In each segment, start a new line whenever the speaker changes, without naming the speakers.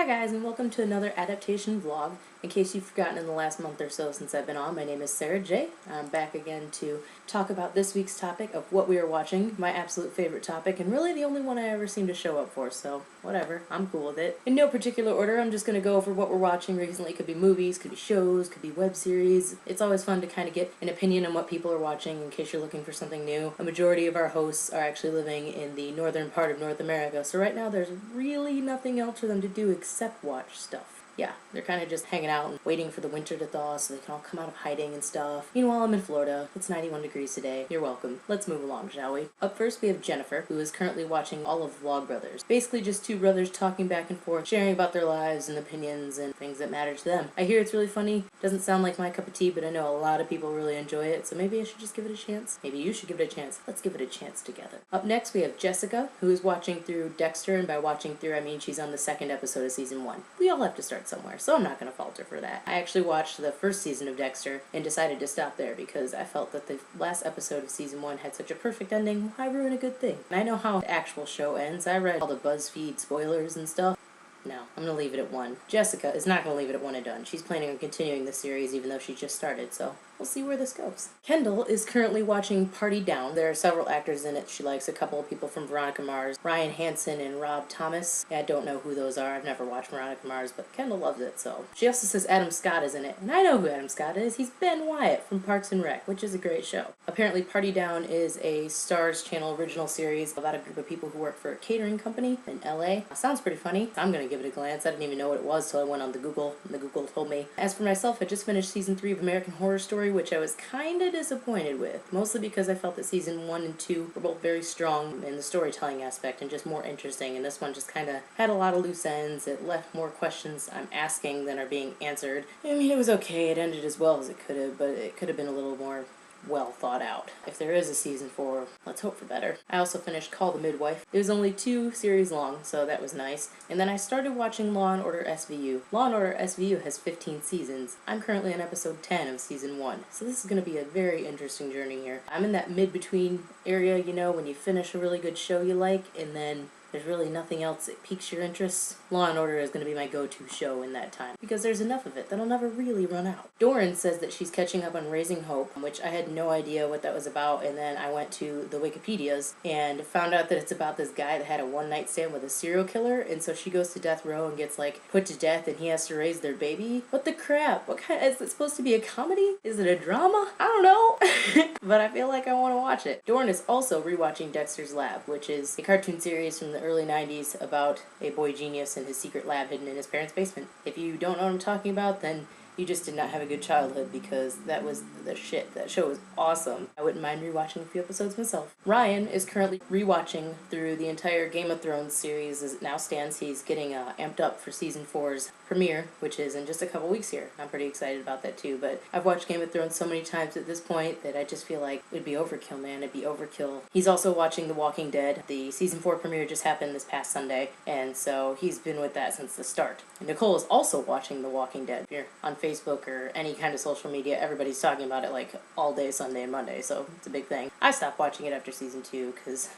guys, and welcome to another adaptation vlog. In case you've forgotten in the last month or so since I've been on, my name is Sarah J. I'm back again to talk about this week's topic of what we are watching, my absolute favorite topic, and really the only one I ever seem to show up for, so whatever, I'm cool with it. In no particular order, I'm just going to go over what we're watching recently. It could be movies, could be shows, could be web series. It's always fun to kind of get an opinion on what people are watching in case you're looking for something new. A majority of our hosts are actually living in the northern part of North America, so right now there's really nothing else for them to do except watch stuff. Yeah, they're kind of just hanging out and waiting for the winter to thaw so they can all come out of hiding and stuff. Meanwhile, I'm in Florida. It's 91 degrees today. You're welcome. Let's move along, shall we? Up first, we have Jennifer, who is currently watching all of Vlogbrothers. Basically just two brothers talking back and forth, sharing about their lives and opinions and things that matter to them. I hear it's really funny. Doesn't sound like my cup of tea, but I know a lot of people really enjoy it, so maybe I should just give it a chance. Maybe you should give it a chance. Let's give it a chance together. Up next, we have Jessica, who is watching through Dexter, and by watching through, I mean she's on the second episode of season 1. We all have to start somewhere, so I'm not going to falter for that. I actually watched the first season of Dexter and decided to stop there because I felt that the last episode of season 1 had such a perfect ending. Why ruin a good thing? And I know how the actual show ends. I read all the BuzzFeed spoilers and stuff. No, I'm going to leave it at 1. Jessica is not going to leave it at 1 and done. She's planning on continuing the series even though she just started, so we'll see where this goes. Kendall is currently watching Party Down. There are several actors in it. She likes a couple of people from Veronica Mars, Ryan Hansen and Rob Thomas. Yeah, I don't know who those are. I've never watched Veronica Mars, but Kendall loves it, so. She also says Adam Scott is in it, and I know who Adam Scott is. He's Ben Wyatt from Parks and Rec, which is a great show. Apparently Party Down is a Starz Channel original series about a group of people who work for a catering company in LA. Sounds pretty funny. I'm gonna give it a glance. I didn't even know what it was till I went on the Google, and the Google told me. As for myself, I just finished season 3 of American Horror Story, which I was kinda disappointed with, mostly because I felt that season 1 and 2 were both very strong in the storytelling aspect and just more interesting, and this one just kinda had a lot of loose ends. It left more questions I'm asking than are being answered. I mean, it was okay. It ended as well as it could have, but it could have been a little more well thought out. If there is a season 4, let's hope for better. I also finished Call the Midwife. It was only 2 series long, so that was nice. And then I started watching Law & Order SVU. Law & Order SVU has 15 seasons. I'm currently on episode 10 of season 1, so this is going to be a very interesting journey here. I'm in that mid-between area, you know, when you finish a really good show you like, and then there's really nothing else that piques your interest. Law & Order is going to be my go-to show in that time, because there's enough of it that'll never really run out. Doran says that she's catching up on Raising Hope, which I had no idea what that was about, and then I went to the Wikipedias and found out that it's about this guy that had a one-night stand with a serial killer, and so she goes to death row and gets, like, put to death, and he has to raise their baby. What the crap? What kind? Is it supposed to be a comedy? Is it a drama? I don't know, but I feel like I want to watch it. Doran is also rewatching Dexters Lab, which is a cartoon series from the early 90s about a boy genius and his secret lab hidden in his parents' basement. If you don't know what I'm talking about, then you just did not have a good childhood, because that was the shit. That show was awesome. I wouldn't mind rewatching a few episodes myself. Ryan is currently rewatching through the entire Game of Thrones series as it now stands. He's getting amped up for season 4's premiere, which is in just a couple weeks here. I'm pretty excited about that too, but I've watched Game of Thrones so many times at this point that I just feel like it'd be overkill, man. It'd be overkill. He's also watching The Walking Dead. The season 4 premiere just happened this past Sunday, and so he's been with that since the start. And Nicole is also watching The Walking Dead. If you're on Facebook or any kind of social media, everybody's talking about it like all day Sunday and Monday, so it's a big thing. I stopped watching it after season 2 because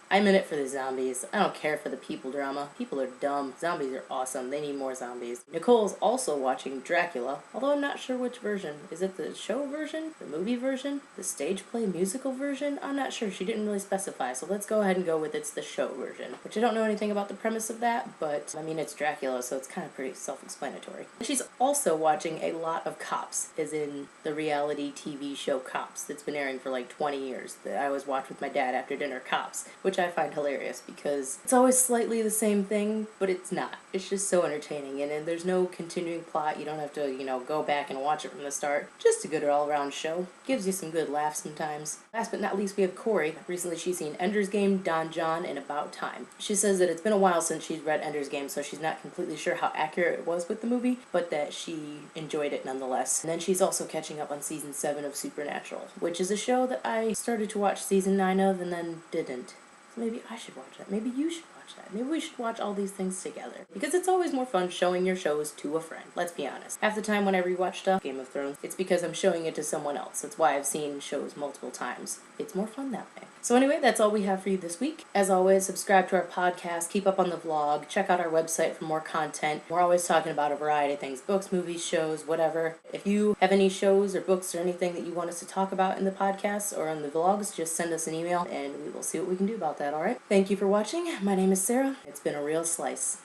I'm in it for the zombies. I don't care for the people drama. People are dumb. Zombies are awesome. They need more zombies. Nicole's also watching Dracula, although I'm not sure which version. Is it the show version? The movie version? The stage play musical version? I'm not sure. She didn't really specify, so let's go ahead and go with it's the show version, which I don't know anything about the premise of that, but I mean, it's Dracula, so it's kind of pretty self-explanatory. She's also watching a lot of Cops, as in the reality TV show Cops that's been airing for like 20 years that I always watch with my dad after dinner, Cops, which I find hilarious because it's always slightly the same thing, but it's not. It's just so entertaining, and there's no continuing plot. You don't have to, you know, go back and watch it from the start. Just a good all-around show. Gives you some good laughs sometimes. Last but not least, we have Corey. Recently she's seen Ender's Game, Don John, and About Time. She says that it's been a while since she's read Ender's Game, so she's not completely sure how accurate it was with the movie, but that she enjoyed it nonetheless. And then she's also catching up on season 7 of Supernatural, which is a show that I started to watch season 9 of and then didn't. So maybe I should watch that. Maybe you should watch that. Maybe we should watch all these things together. Because it's always more fun showing your shows to a friend. Let's be honest. Half the time when I rewatch stuff, Game of Thrones, it's because I'm showing it to someone else. That's why I've seen shows multiple times. It's more fun that way. So anyway, that's all we have for you this week. As always, subscribe to our podcast, keep up on the vlog, check out our website for more content. We're always talking about a variety of things, books, movies, shows, whatever. If you have any shows or books or anything that you want us to talk about in the podcast or on the vlogs, just send us an email and we will see what we can do about that, alright? Thank you for watching. My name is Sarah. It's been a real slice.